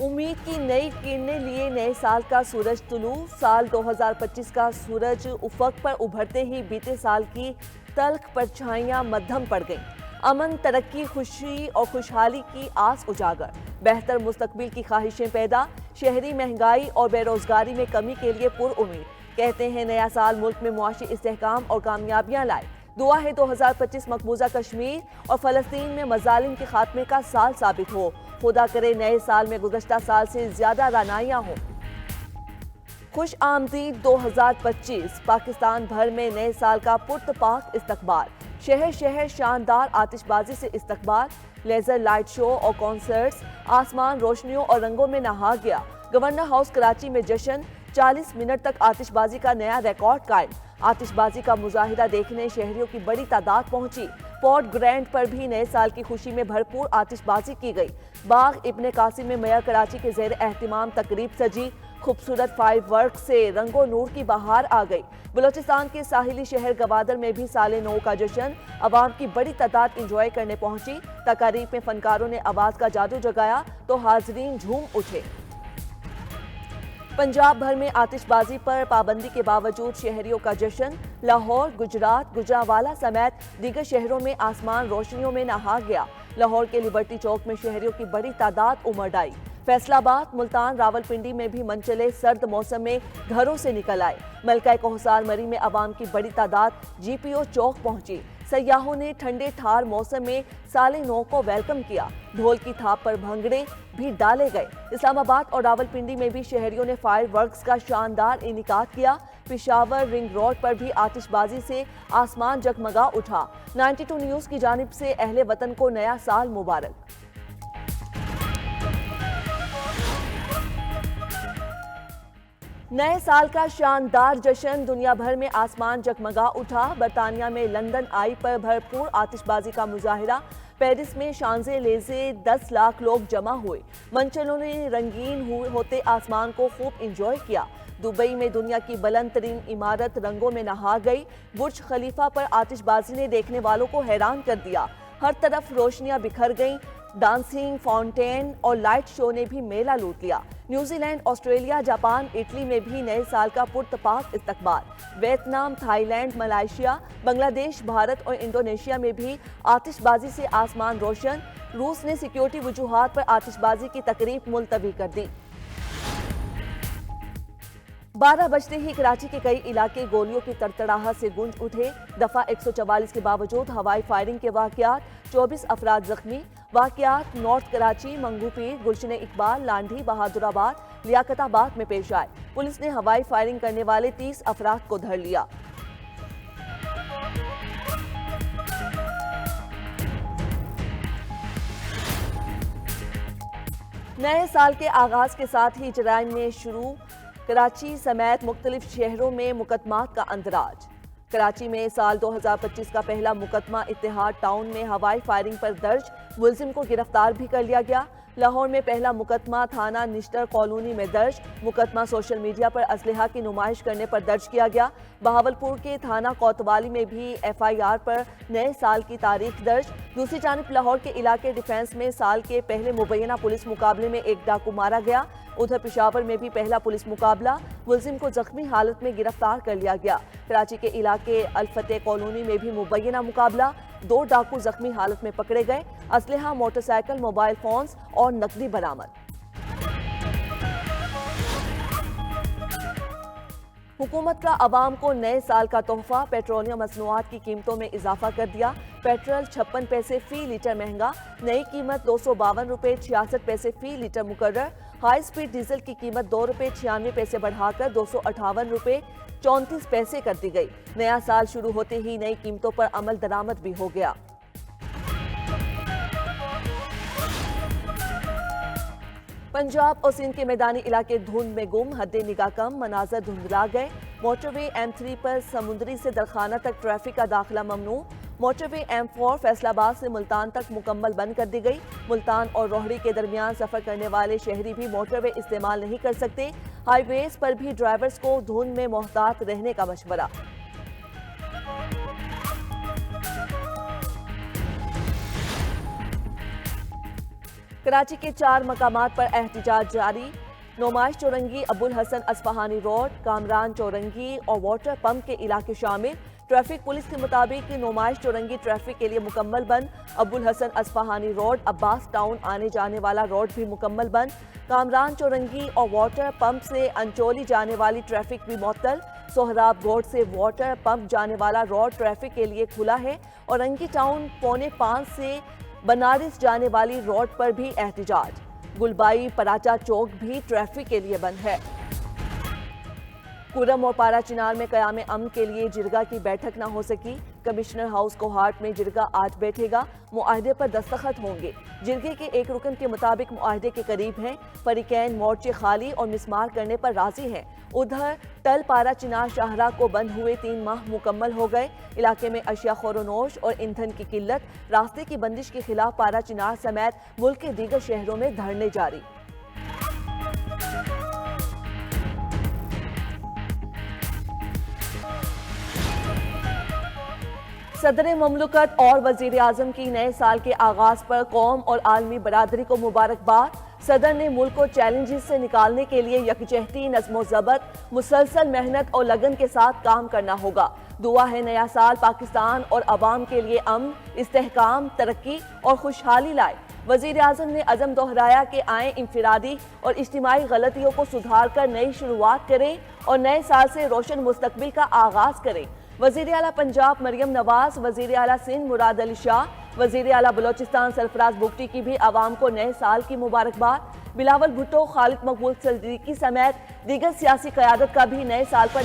उम्मीद की नई किरणें लिए नए साल का सूरज तुलू। साल 2025 का सूरज उफक पर उभरते ही बीते साल की तल्ख परछाइयां मद्धम पड़ गईं। अमन, तरक्की, खुशी और खुशहाली की आस उजागर, बेहतर मुस्तकबिल की ख्वाहिशें पैदा, शहरी महंगाई और बेरोजगारी में कमी के लिए पुरउम्मीद। कहते हैं नया साल मुल्क में मुआशी इस्तेहकाम और कामयाबियां लाए। दुआ है 2025 मकबूजा कश्मीर और फलस्तीन में मजालिम के खात्मे का साल साबित हो। खुदा करे नए साल में गुज़श्ता साल से ज्यादा रानाइयां हों। खुश आमदीद 2025। पाकिस्तान भर में नए साल का पुरतपाक इस्तकबाल। शहर शहर शानदार आतिशबाजी से इस्तकबाल, लेजर लाइट शो और कॉन्सर्ट्स। आसमान रोशनियों और रंगों में नहा गया। गवर्नर हाउस कराची में जश्न, 40 मिनट तक आतिशबाजी का नया रिकॉर्ड कायम। आतिशबाजी का मुजाहिरा देखने शहरियों की बड़ी तादाद पहुंची। पोर्ट ग्रैंड पर भी नए साल की खुशी में भरपूर आतिशबाजी की गई। बाग इब्ने कासिम में मेयर कराची के जेर एहतिमाम तकरीब सजी। खूबसूरत फायर वर्क से रंगो नूर की बहार आ गई। बलोचिस्तान के साहिली शहर गवादर में भी साले नौ का जश्न, अवाम की बड़ी तादाद इंजॉय करने पहुंची। तकारीब में फनकारों ने आवाज का जादू जगाया तो हाजरीन झूम उठे। पंजाब भर में आतिशबाजी पर पाबंदी के बावजूद शहरियों का जश्न। लाहौर, गुजरात, गुजरांवाला समेत दीगर शहरों में आसमान रोशनियों में नहा गया। लाहौर के लिबर्टी चौक में शहरियों की बड़ी तादाद उमड़ आई। फैसलाबाद, मुल्तान, रावलपिंडी में भी मनचले सर्द मौसम में घरों से निकल आए। मलका कोहसार मरी में अवाम की बड़ी तादाद GPO चौक पहुंची। सयाहों ने ठंडे ठार मौसम में साले नौ को वेलकम किया। ढोल की थाप पर भंगड़े भी डाले गए। इस्लामाबाद और रावलपिंडी में भी शहरियों ने फायर वर्क्स का शानदार इनिकाद किया। पिशावर रिंग रोड पर भी आतिशबाजी से आसमान जगमगा उठा। 92 न्यूज की जानिब से अहले वतन को नया साल मुबारक। नए साल का शानदार जश्न, दुनिया भर में आसमान जगमगा उठा। बरतानिया में लंदन आई पर भरपूर आतिशबाजी का मुजाहिरा। पेरिस में शांजे-एलिज़े 10 लाख लोग जमा हुए। मंचलों ने रंगीन होते आसमान को खूब इंजॉय किया। दुबई में दुनिया की बुलंद तरीन इमारत रंगों में नहा गई। बुर्ज खलीफा पर आतिशबाजी ने देखने वालों को हैरान कर दिया। हर तरफ रोशनियां बिखर गईं। डांसिंग, फाउंटेन और लाइट शो ने भी मेला लूट लिया। न्यूजीलैंड, ऑस्ट्रेलिया, जापान, इटली में भी नए साल का पुरतपाक इस्तकबाल। Vietnam, Thailand, Malaysia, Bangladesh, Bharat और इंडोनेशिया में भी आतिशबाजी से आसमान रोशन। रूस ने सिक्योरिटी वजूहात पर आतिशबाजी की तकरीब मुलतवी कर दी। 12 बजते ही कराची के कई इलाके गोलियों की तड़तड़ाहट से गूंज उठे। दफा 144 के बावजूद हवाई फायरिंग के वाकयात, 24 अफराद जख्मी। वाकयात नॉर्थ कराची, मंगूपीर, गुलशन-ए-इकबाल, लांढी, बहादुराबाद, लियाकताबाद में पेश आए। पुलिस ने हवाई फायरिंग करने वाले 30 अफराद को धर लिया। नए साल के आगाज के साथ ही जराइम में शुरू। कराची समेत मुख्तलिफ शहरों में मुकदमात का अंदराज। कराची में साल 2025 का पहला मुकदमा इत्तेहाद टाउन में हवाई फायरिंग पर दर्ज, मुलजिम को गिरफ्तार भी कर लिया गया। लाहौर में पहला मुकदमा थाना निश्तर कॉलोनी में दर्ज, मुकदमा सोशल मीडिया पर असलहा की नुमाइश करने पर दर्ज किया गया। बहावलपुर के थाना कोतवाली में भी FIR पर नए साल की तारीख दर्ज। दूसरी जानिब लाहौर के इलाके डिफेंस में साल के पहले मुबैना पुलिस मुकाबले में एक डाकू मारा गया। उधर पिशावर में भी पहला पुलिस मुकाबला, मुलजिम को जख्मी हालत में गिरफ्तार कर लिया गया। कराची के इलाके अल-फतेह कॉलोनी में भी मुबैना मुकाबला, 2 डाकू जख्मी हालत में पकड़े गए। असलहा, मोटरसाइकिल, मोबाइल फोन्स और नकदी बरामद। हुकूमत का अवाम को नए साल का तोहफा, पेट्रोलियम मसनूआत की कीमतों में इजाफा कर दिया। पेट्रोल 56 पैसे फी लीटर महंगा, नई कीमत 252 रुपये 66 पैसे फी लीटर मुकर्रर। हाई स्पीड डीजल की कीमत 2 रुपये 96 पैसे बढ़ाकर 258 रुपये 34 पैसे कर दी गई। नया साल शुरू होते ही नई कीमतों पर अमल दरामद भी हो गया। पंजाब और सिंध के मैदानी इलाके धुंध में गुम, हद्दे निगाह कम, मनाजर धुंधला गए। मोटरवे M3 पर समुंदरी से दरखाना तक ट्रैफिक का दाखिला ममनू। मोटरवे M4 फैसलाबाद से मुल्तान तक मुकम्मल बंद कर दी गई। मुल्तान और रोहड़ी के दरमियान सफर करने वाले शहरी भी मोटरवे इस्तेमाल नहीं कर सकते। हाईवेज पर भी ड्राइवर्स को धुंध में मोहतात रहने का मशवरा। कराची के 4 मकामात पर एहतिजाज जारी। नुमाइश चौरंगी, अबुल हसन अस्फहानी रोड, कामरान चौरंगी और वाटर पंप के इलाके शामिल। ट्रैफिक पुलिस के मुताबिक नुमाइश चौरंगी ट्रैफिक के लिए मुकम्मल बंद। अबुल हसन अस्फहानी रोड, अब्बास टाउन आने जाने वाला रोड भी मुकम्मल बंद। कामरान चौरंगी और वाटर पंप से अंचोली जाने वाली ट्रैफिक भी मुअत्तल। सोहराब गोड से वाटर पंप जाने वाला रोड ट्रैफिक के लिए खुला है। और रंगी टाउन 4:45 से बनारस जाने वाली रोड पर भी एहतिजाज। गुलबाई पराचा चौक भी ट्रैफिक के लिए बंद है। कुरम और पारा चिनार में क़याम अमन के लिए जिरगा की बैठक न हो सकी। कमिश्नर हाउस कोहाट में जिरगा आज बैठेगा, मुआहदे पर दस्तखत होंगे। जिरगे के एक रुकन के मुताबिक मुआहदे के करीब हैं। फरीकैन मोर्चे खाली और मिसमार करने पर राजी हैं। उधर टल पारा चिनार शाहरा को बंद हुए 3 माह मुकम्मल हो गए। इलाके में अशिया खोरोनोश और ईंधन की किल्लत, रास्ते की बंदिश के खिलाफ पारा चिनार समेत मुल्क के दीगर शहरों में धरने जारी। सदर ममलकत और वजीर आजम की नए साल के आगाज पर कौम और आलमी बरादरी को मुबारकबाद। सदर ने मुल्क को चैलेंजेस से निकालने के लिए यकजहती, नज़्मो ज़ब्त, मुसलसल मेहनत और लगन के साथ काम करना होगा। दुआ है नया साल पाकिस्तान और अवाम के लिए अमन, इस्तेहकाम, तरक्की और खुशहाली लाए। वजीर आजम ने अज़म दोहराया कि आए इंफरादी और इज्तिमाई गलतियों को सुधार कर नई शुरुआत करें और नए साल से रोशन मुस्तकबिल का आगाज करें। वजीर आला पंजाब मरियम नवाज, वजीर आला सिंध मुराद अली शाह, वजीर आला बलोचिस्तान सरफराज बुगटी की भी आवाम को नए साल की मुबारकबाद। बिलावल भुट्टो, खालिद मकबूल सदीकी समेत दीगर सियासी क़यादत का भी नए साल पर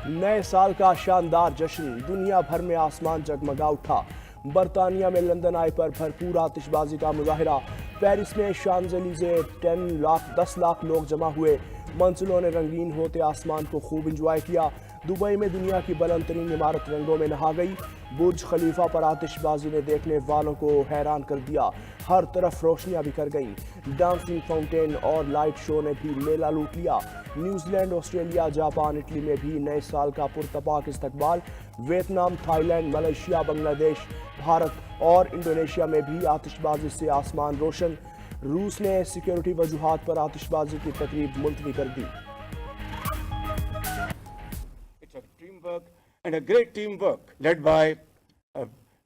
नए साल का शानदार जश्न, दुनिया भर में आसमान जगमगा उठा। बरतानिया में लंदन आय पर भरपूर आतिशबाजी का मुजाहिरा। पेरिस में शांजलीजे 10 लाख लोग जमा हुए। मंजिलों ने रंगीन होते आसमान को खूब इंजॉय किया। दुबई में दुनिया की बुलंद तरीन इमारत रंगों में नहा गई। बुर्ज खलीफा पर आतिशबाजी ने देखने वालों को हैरान कर दिया। हर तरफ रोशनियां बिखर गईं। डांसिंग फाउंटेन और लाइट शो ने भी मेला लूट लिया। न्यूजीलैंड, ऑस्ट्रेलिया, जापान, इटली में भी नए साल का पुरतपाक इस्तकबाल। Vietnam, Thailand, Malaysia, Bangladesh, Bharat और इंडोनेशिया में भी आतिशबाजी से आसमान रोशन। रूस ने सिक्योरिटी वजूहात पर आतिशबाजी की तकरीब मुलतवी कर दी। And a great teamwork led by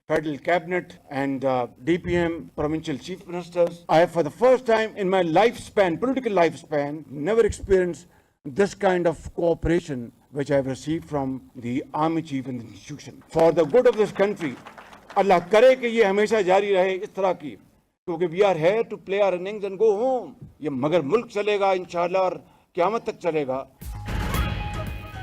Federal Cabinet and DPM, Provincial Chief Ministers. I have, for the first time in my lifespan, political lifespan, never experienced this kind of cooperation which I have received from the Army Chief and the institution. For the good of this country, Allah करे कि ये हमेशा जारी रहे इस तरह की, क्योंकि we are here to play our innings and go home. ये मगर मुल्क चलेगा इंशाअल्लाह और क़यामत तक चलेगा।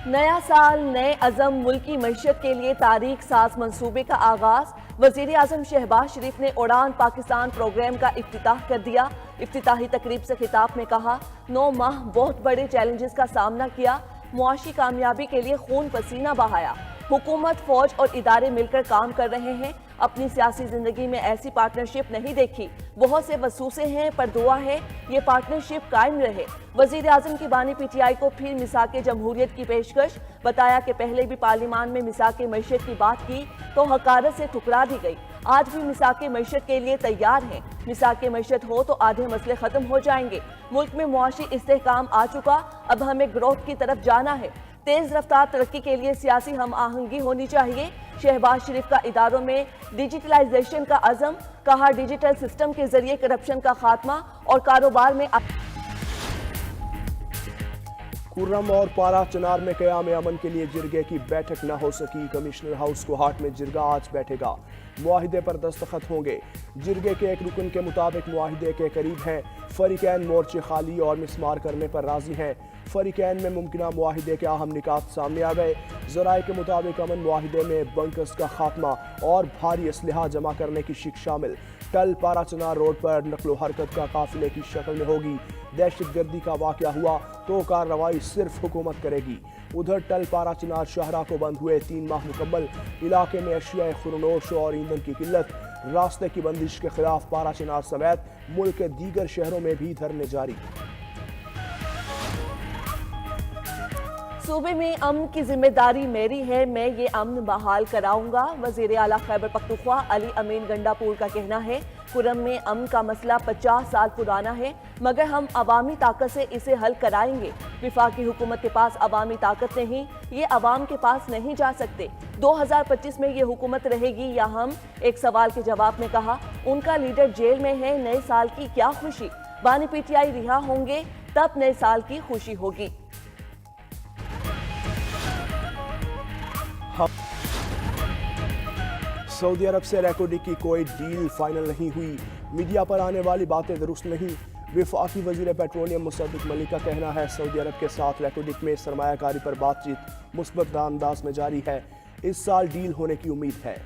नया साल, नए अज़म, मुल्की मईशत के लिए तारीख साज मंसूबे का आगाज। वजीर आजम शहबाज शरीफ ने उड़ान पाकिस्तान प्रोग्राम का इफ्तिताह कर दिया। इफ्तिताही तकरीब से खिताब में कहा, 9 माह बहुत बड़े चैलेंजेस का सामना किया, मुआशी कामयाबी के लिए खून पसीना बहाया। हुकूमत, फौज और इदारे मिलकर काम कर रहे हैं। अपनी सियासी जिंदगी में ऐसी पार्टनरशिप नहीं देखी। बहुत से वसूसे हैं, पर दुआ है ये पार्टनरशिप कायम रहे। वजीर आजम की बानी PTI को फिर मिसाके जमहूरियत की पेशकश। बताया कि पहले भी पार्लियामान में मिसाके मईशत की बात की तो हकारत से ठुकरा दी गई। आज भी मिसाके मईशत के लिए तैयार हैं। मिसाके मईशत हो तो आधे मसले खत्म हो जाएंगे। मुल्क में मुआशी इस्तेहकाम आ चुका, अब हमें ग्रोथ की तरफ जाना है। तेज रफ्तार तरक्की के लिए सियासी हम आहंगी होनी चाहिए। शहबाज शरीफ का इदारों में डिजिटलाइजेशन का अज़म, कहा डिजिटल सिस्टम के जरिए करप्शन का खात्मा और कारोबार में। कुर्रम और पारा चिनार में क़याम अमन के लिए जिरगे की बैठक न हो सकी। कमिश्नर हाउस कोहाट में जिरगा आज बैठेगा, मुआहिदे पर दस्तखत होंगे। जिरगे के एक रुकन के मुताबिक मुआहिदे के करीब हैं। फरीकैन मोर्चे खाली और मिसमार करने पर राजी हैं। फरीकैन में मुमकिना मुआहिदे के अहम निकात सामने आ गए। ज़राए के मुताबिक अमन मुआहिदे में बंकर्स का खात्मा और भारी असलहा जमा करने की शिक शामिल। टल पारा चिनार रोड पर नकलो हरकत का काफिले की शक्ल में होगी। दहशत गर्दी का वाक़या हुआ तो कार्रवाई सिर्फ हुकूमत करेगी। उधर टल पारा चिनार शाहरा को बंद हुए 3 माह मुकम्मल। इलाके में अशिया खुरनोश और ईंधन की किल्लत। रास्ते की बंदिश के खिलाफ पारा चिनार समेत मुल्क के दीगर शहरों में भी धरने जारी। सूबे में अमन की जिम्मेदारी मेरी है, मैं ये अमन बहाल कराऊंगा। वजीर आला खैबर पख्तूनख्वा अली अमीन गंडापुर का कहना है, खुर्रम में अमन का मसला 50 साल पुराना है, मगर हम अवामी ताकत से इसे हल कराएंगे। विफाकी हुकूमत के पास अवामी ताकत नहीं, ये अवाम के पास नहीं जा सकते। 2025 में ये हुकूमत रहेगी या हम? एक सवाल के जवाब में कहा, उनका लीडर जेल में है, नए साल की क्या खुशी? बानी पीटीआई रिहा होंगे तब नए साल की खुशी होगी। सऊदी अरब से रैकोडिक की कोई डील फाइनल नहीं हुई, मीडिया पर आने वाली बातें दुरुस्त नहीं। विफाकी वजीर पेट्रोलियम मुसद्दिक मलिक का कहना है, सऊदी अरब के साथ रैकोडिक में सरमायाकारी पर बातचीत मुस्बत अंदाज में जारी है, इस साल डील होने की उम्मीद है।